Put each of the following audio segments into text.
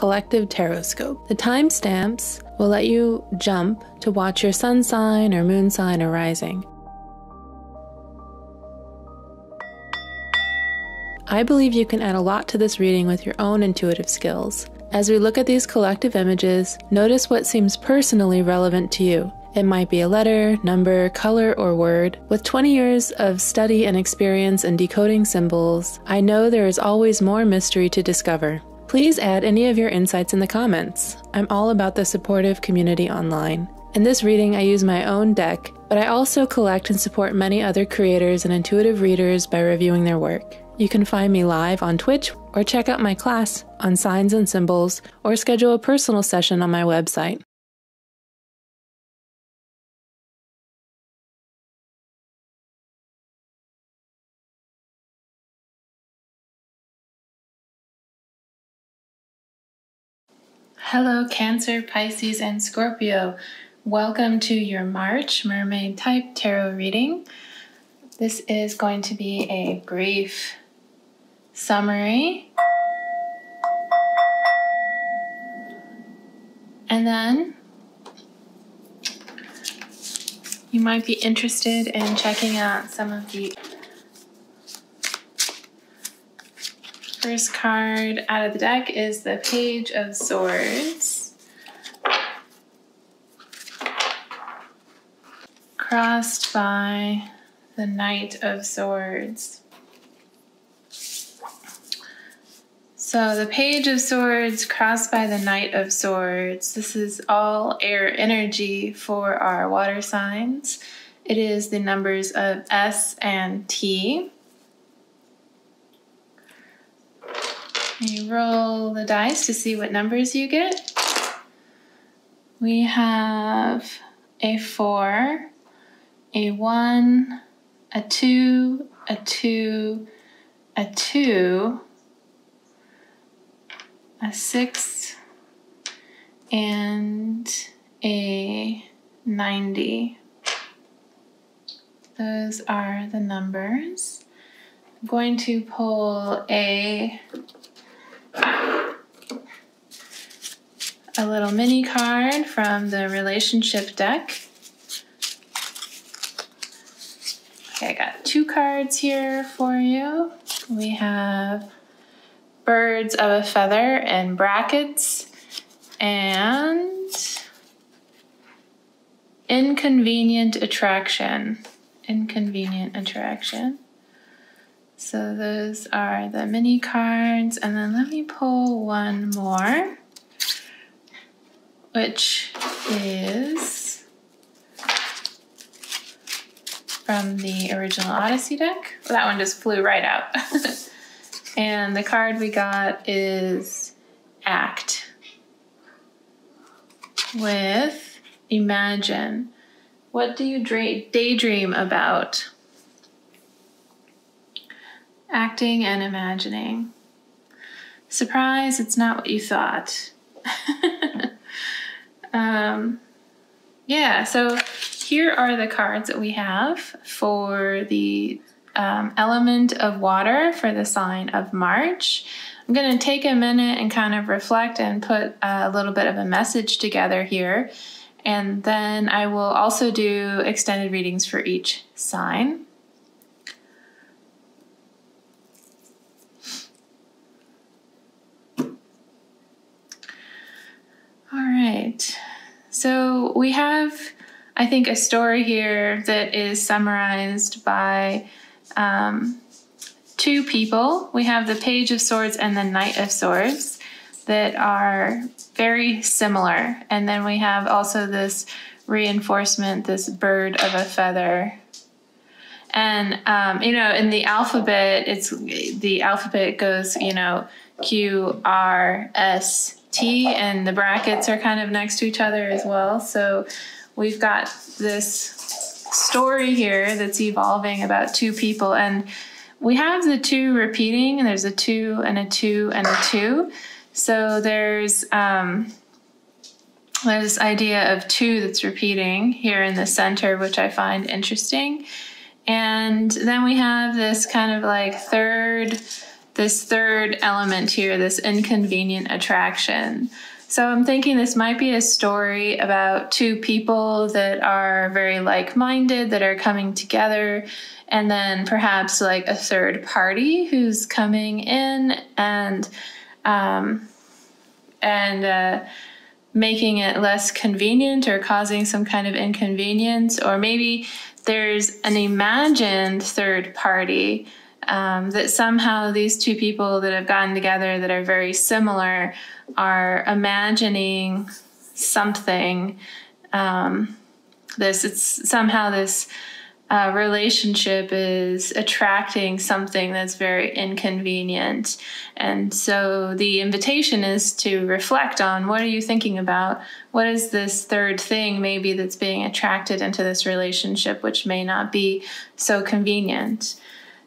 collective tarotscope. The timestamps will let you jump to watch your sun sign or moon sign or rising. I believe you can add a lot to this reading with your own intuitive skills. As we look at these collective images, notice what seems personally relevant to you. It might be a letter, number, color, or word. With 20 years of study and experience in decoding symbols, I know there is always more mystery to discover. Please add any of your insights in the comments. I'm all about the supportive community online. In this reading, I use my own deck, but I also collect and support many other creators and intuitive readers by reviewing their work. You can find me live on Twitch or check out my class on signs and symbols or schedule a personal session on my website. Hello Cancer, Pisces, and Scorpio. Welcome to your March mermaid-type tarot reading. This is going to be a brief summary. And then you might be interested in checking out some of the first card out of the deck is the Page of Swords, crossed by the Knight of Swords. So the Page of Swords crossed by the Knight of Swords. This is all air energy for our water signs. It is the numbers of S and T. You roll the dice to see what numbers you get. We have a 4, a 1, a 2, a 2, a 2, a 6, and a 90. Those are the numbers. I'm going to pull a little mini card from the relationship deck. Okay, I got 2 cards here for you. We have birds of a feather in brackets and inconvenient attraction. Inconvenient attraction. So those are the mini cards, and then let me pull one more, which is from the original Odyssey deck. Well, that one just flew right out. And the card we got is Act with Imagine. What do you daydream about? Acting and imagining. Surprise, it's not what you thought. Yeah, so here are the cards that we have for the element of water for the sign of March. I'm going to take a minute and kind of reflect and put a little bit of a message together here. And then I will also do extended readings for each sign. All right, so we have, I think, a story here that is summarized by 2 people. We have the Page of Swords and the Knight of Swords that are very similar. And then we have also this reinforcement, this bird of a feather. And, in the alphabet, the alphabet goes, Q, R, S, T, and the brackets are kind of next to each other as well. So we've got this story here that's evolving about 2 people, and we have the 2 repeating, and there's a 2 and a 2 and a 2. So there's this idea of 2 that's repeating here in the center, which I find interesting. And then we have this kind of like third this third element here, this inconvenient attraction. So I'm thinking this might be a story about two people that are very like-minded, that are coming together, and then perhaps like a third party who's coming in and making it less convenient or causing some kind of inconvenience. Or maybe there's an imagined third party that somehow these two people that have gotten together that are very similar are imagining something. This relationship is attracting something that's very inconvenient. And so the invitation is to reflect on, what are you thinking about? What is this third thing maybe that's being attracted into this relationship, which may not be so convenient?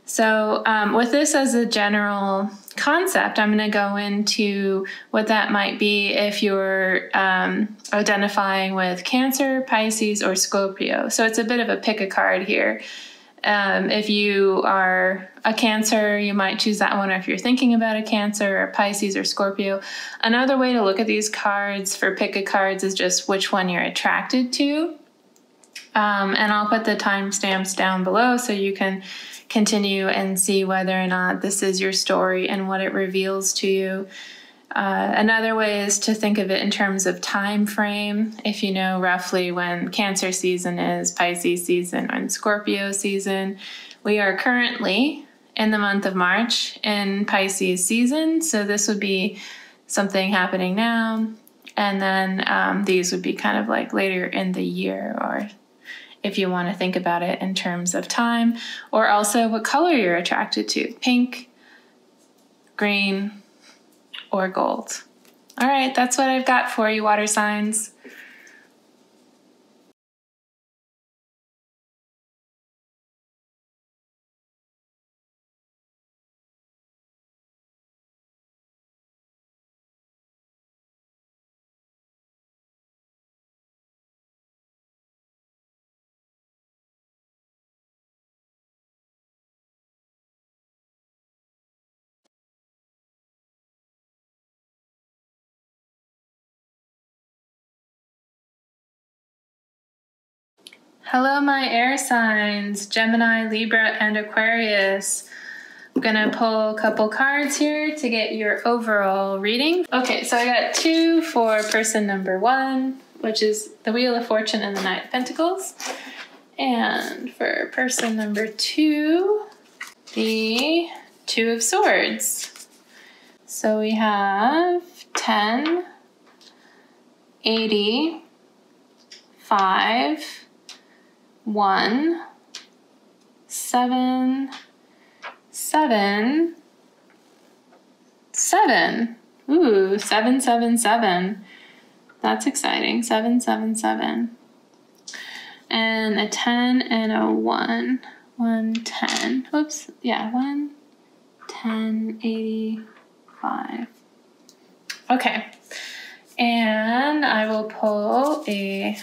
So with this as a general concept, I'm going to go into what that might be if you're identifying with Cancer, Pisces, or Scorpio. So it's a bit of a pick a card here. If you are a Cancer, you might choose that one, or if you're thinking about a Cancer, or Pisces, or Scorpio. Another way to look at these cards for pick a cards is just which one you're attracted to. And I'll put the timestamps down below so you can continue and see whether or not this is your story and what it reveals to you. Another way is to think of it in terms of time frame. If you know roughly when Cancer season is, Pisces season, and Scorpio season. We are currently in the month of March in Pisces season, so this would be something happening now. And then these would be kind of like later in the year, or if you want to think about it in terms of time, or also what color you're attracted to, pink, green, or gold. All right, that's what I've got for you, water signs. Hello, my air signs, Gemini, Libra, and Aquarius. I'm gonna pull a couple cards here to get your overall reading. Okay, so I got two for person number one, which is the Wheel of Fortune and the Knight of Pentacles. And for person number two, the Two of Swords. So we have 10, 80, 5, 1, 7, 7, 7. Ooh, 7, 7, 7. That's exciting. 7, 7, 7. And a 10 and a 1. 1, 10. Oops. Yeah, 1, 10, 85. Okay. And I will pull a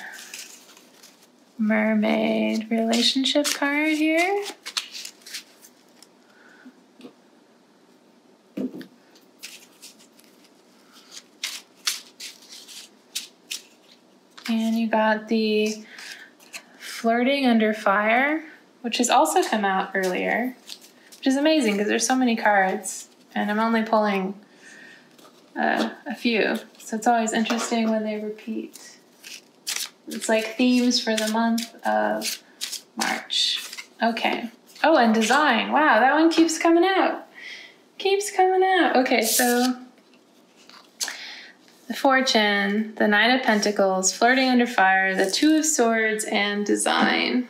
mermaid relationship card here. And you got the Flirting Under Fire, which has also come out earlier, which is amazing because there's so many cards and I'm only pulling a few. So it's always interesting when they repeat. It's like themes for the month of March. Okay. Oh, and design. Wow, that one keeps coming out. Keeps coming out. Okay, so the Fortune, the Knight of Pentacles, Flirting Under Fire, the Two of Swords, and design.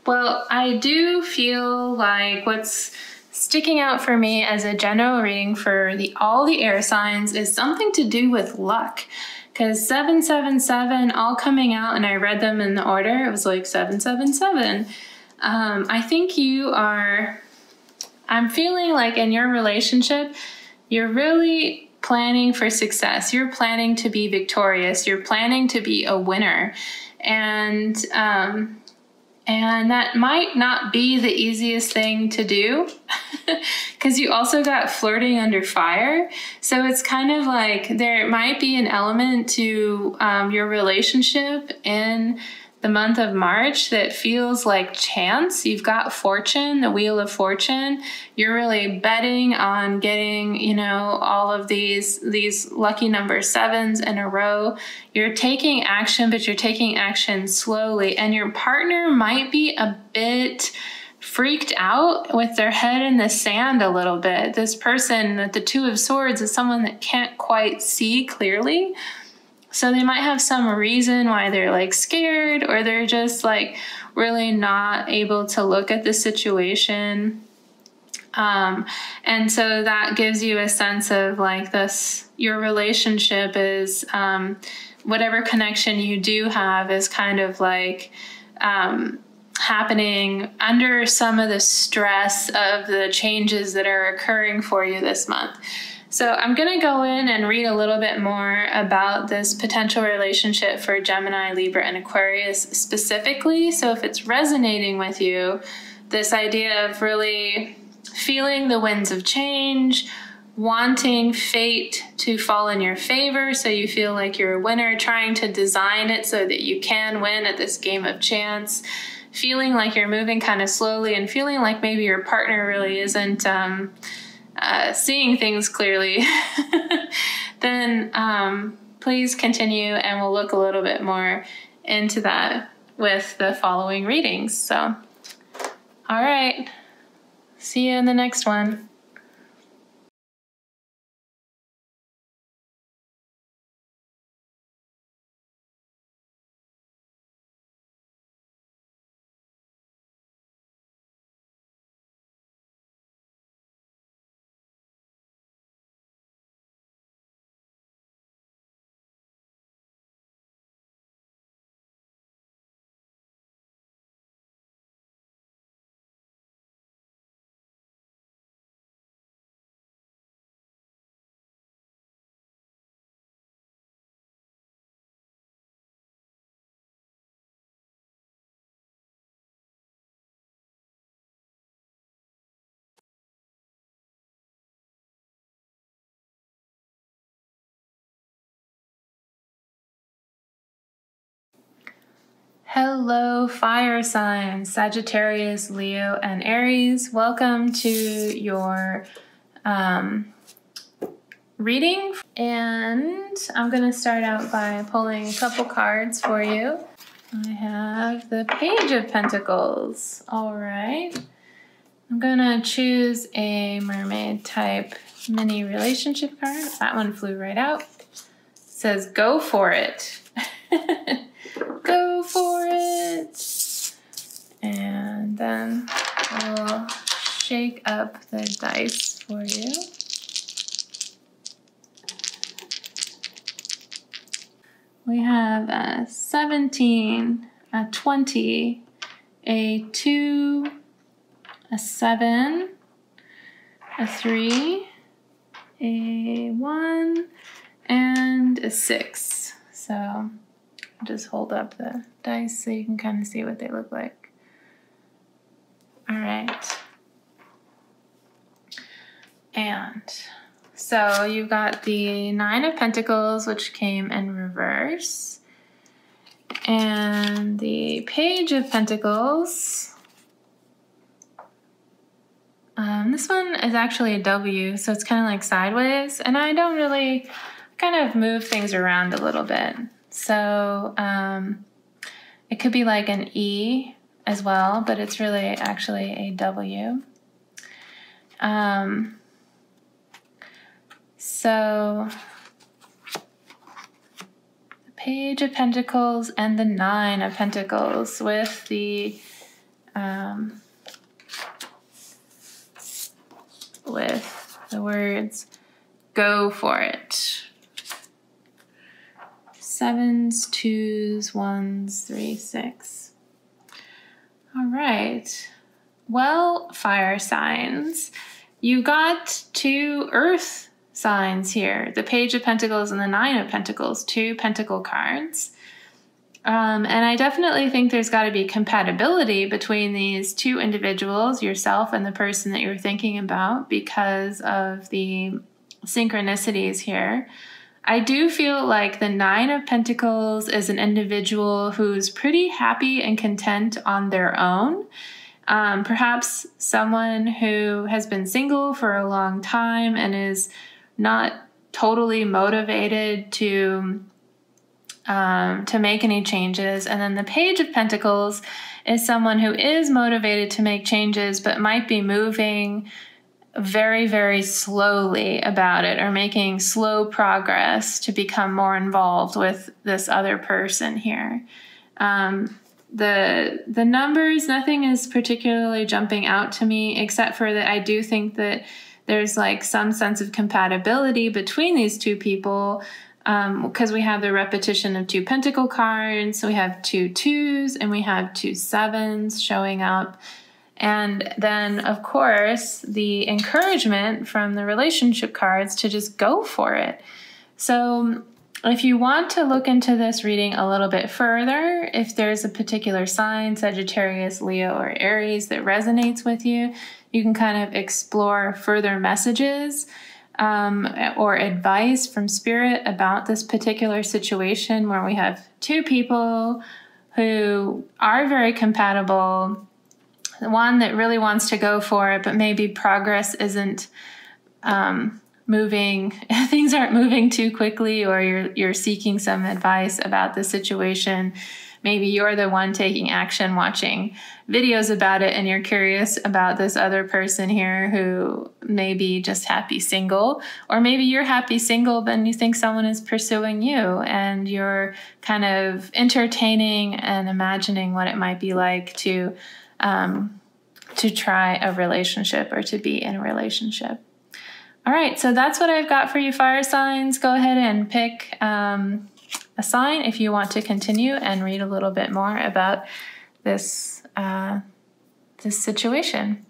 Well, I do feel like what's sticking out for me as a general reading for all the air signs is something to do with luck. Because 777 all coming out, and I read them in the order, it was like 777. I think I'm feeling like in your relationship, you're really planning for success. You're planning to be victorious. You're planning to be a winner. And And that might not be the easiest thing to do because you also got flirting under fire. So it's kind of like there might be an element to your relationship in the month of March that feels like chance. You've got fortune, the wheel of fortune. You're really betting on getting, you know, all of these lucky number 7s in a row. You're taking action, but you're taking action slowly. And your partner might be a bit freaked out with their head in the sand a little bit. This person at the 2 of Swords is someone that can't quite see clearly. So they might have some reason why they're like scared, or they're just like really not able to look at the situation. And so that gives you a sense of like this, your relationship is, whatever connection you do have is kind of like, happening under some of the stress of the changes that are occurring for you this month. So I'm going to go in and read a little bit more about this potential relationship for Gemini, Libra, and Aquarius specifically. So if it's resonating with you, this idea of really feeling the winds of change, wanting fate to fall in your favor so you feel like you're a winner, trying to design it so that you can win at this game of chance, feeling like you're moving kind of slowly and feeling like maybe your partner really isn't seeing things clearly, then please continue and we'll look a little bit more into that with the following readings. So, all right, see you in the next one. Hello, fire signs, Sagittarius, Leo, and Aries. Welcome to your reading. And I'm going to start out by pulling a couple cards for you. I have the Page of Pentacles. All right. I'm going to choose a mermaid type mini relationship card. That one flew right out. It says, go for it. Go for it. And then we'll shake up the dice for you. We have a 17, a 20, a 2, a 7, a 3, a 1, and a 6. So I'll just hold up the dice so you can kind of see what they look like. All right. And so you've got the 9 of Pentacles, which came in reverse, and the Page of Pentacles. This one is actually a W, so it's kind of like sideways, and I don't really kind of move things around a little bit. So it could be like an E as well, but it's really actually a W. So the Page of Pentacles and the 9 of Pentacles with the words, go for it. 7s, 2s, 1s, 3, 6. All right. Well, fire signs, you got 2 earth signs here. The Page of Pentacles and the 9 of Pentacles, 2 pentacle cards. And I definitely think there's got to be compatibility between these two individuals, yourself and the person that you're thinking about, because of the synchronicities here. I do feel like the Nine of Pentacles is an individual who's pretty happy and content on their own. Perhaps someone who has been single for a long time and is not totally motivated to make any changes. And then the Page of Pentacles is someone who is motivated to make changes, but might be moving very, very slowly about it, or making slow progress to become more involved with this other person here. The numbers, nothing is particularly jumping out to me, except for that I do think that there's like some sense of compatibility between these two people, because we have the repetition of 2 Pentacle cards, we have 2 2s, and we have 2 7s showing up. And then, of course, the encouragement from the relationship cards to just go for it. So if you want to look into this reading a little bit further, if there's a particular sign, Sagittarius, Leo, or Aries, that resonates with you, you can kind of explore further messages or advice from Spirit about this particular situation where we have 2 people who are very compatible. One that really wants to go for it, but maybe progress isn't moving, things aren't moving too quickly, or you're seeking some advice about the situation. Maybe you're the one taking action, watching videos about it, and you're curious about this other person here who may be just happy single, or maybe you're happy single, but you think someone is pursuing you, and you're kind of entertaining and imagining what it might be like to try a relationship or to be in a relationship. All right, so that's what I've got for you, fire signs. Go ahead and pick a sign if you want to continue and read a little bit more about this situation.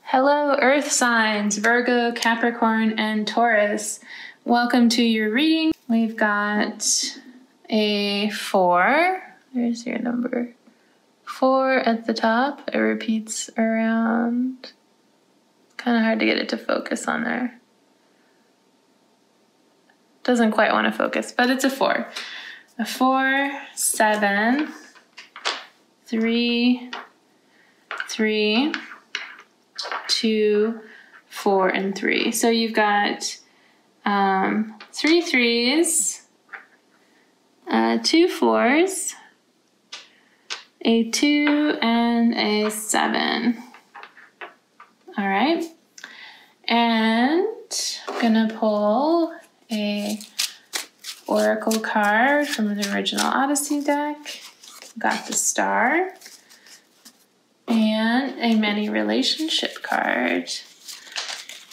Hello, Earth signs, Virgo, Capricorn, and Taurus. Welcome to your reading. We've got a 4. There's your number. 4 at the top. It repeats around. Kind of hard to get it to focus on there. Doesn't quite want to focus, but it's a 4. A 4, 7, 3, 3, 2, 4, and 3. So you've got 3 3s, 2 4s, a 2, and a 7. All right. And I'm going to pull a oracle card from the original Odyssey deck. Got the Star. And a many relationship card.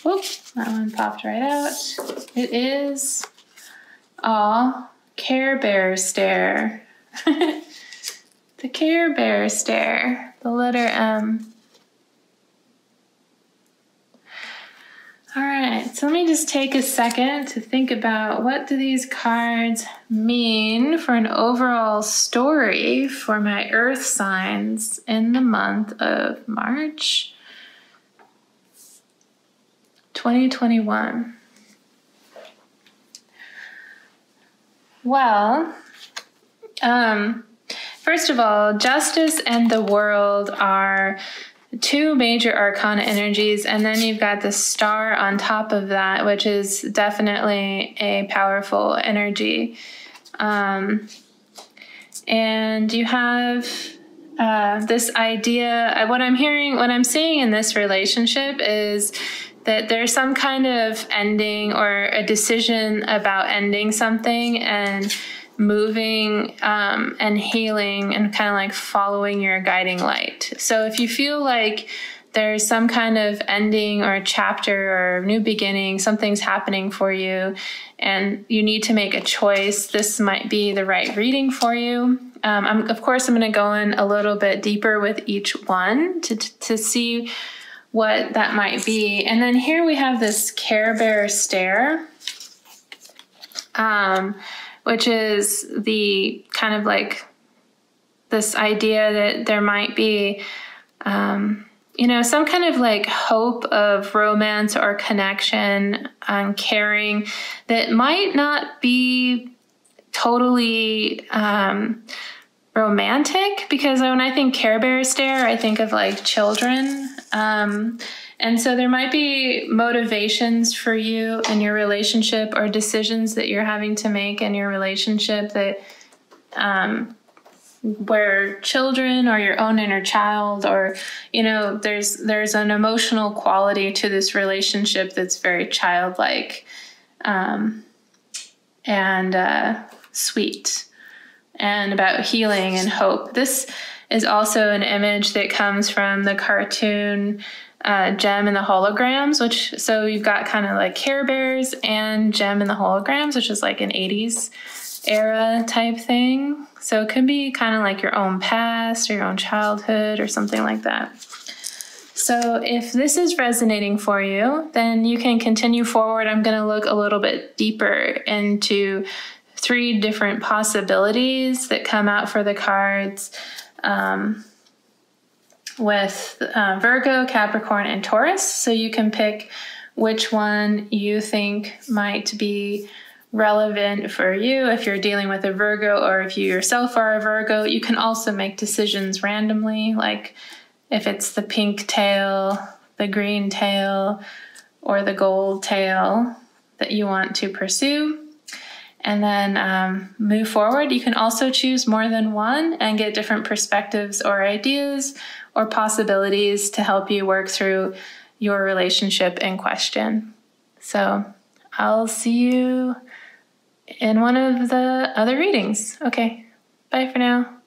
Whoop, that one popped right out. It is Care Bear Stare. The Care Bear Stare, the letter M. All right, so let me just take a second to think about what do these cards mean for an overall story for my earth signs in the month of March 2021. Well, first of all, justice and the world are two major arcana energies, and then you've got the star on top of that, which is definitely a powerful energy. And you have this idea, what I'm seeing in this relationship is that there's some kind of ending or a decision about ending something and moving and healing and kind of like following your guiding light. So if you feel like there's some kind of ending or a chapter or new beginning, something's happening for you and you need to make a choice, this might be the right reading for you. Of course, I'm going to go in a little bit deeper with each one to see what that might be. And then here we have this Care Bear stare, which is the kind of like this idea that there might be, some kind of like hope of romance or connection and caring that might not be totally romantic, because when I think Care Bear stare, I think of like children. And so there might be motivations for you in your relationship or decisions that you're having to make in your relationship that where children or your own inner child or, there's an emotional quality to this relationship that's very childlike and sweet and about healing and hope. This is also an image that comes from the cartoon Gem and the Holograms, so you've got kind of like Care Bears and Gem and the Holograms, which is like an 80s era type thing. So it could be kind of like your own past or your own childhood or something like that. So if this is resonating for you, then you can continue forward. I'm going to look a little bit deeper into 3 different possibilities that come out for the cards. With Virgo, Capricorn, and Taurus. So you can pick which one you think might be relevant for you if you're dealing with a Virgo, or if you yourself are a Virgo. You can also make decisions randomly, like if it's the pink tail, the green tail, or the gold tail that you want to pursue. And then move forward. You can also choose more than one and get different perspectives or ideas or possibilities to help you work through your relationship in question. So I'll see you in one of the other readings. Okay, bye for now.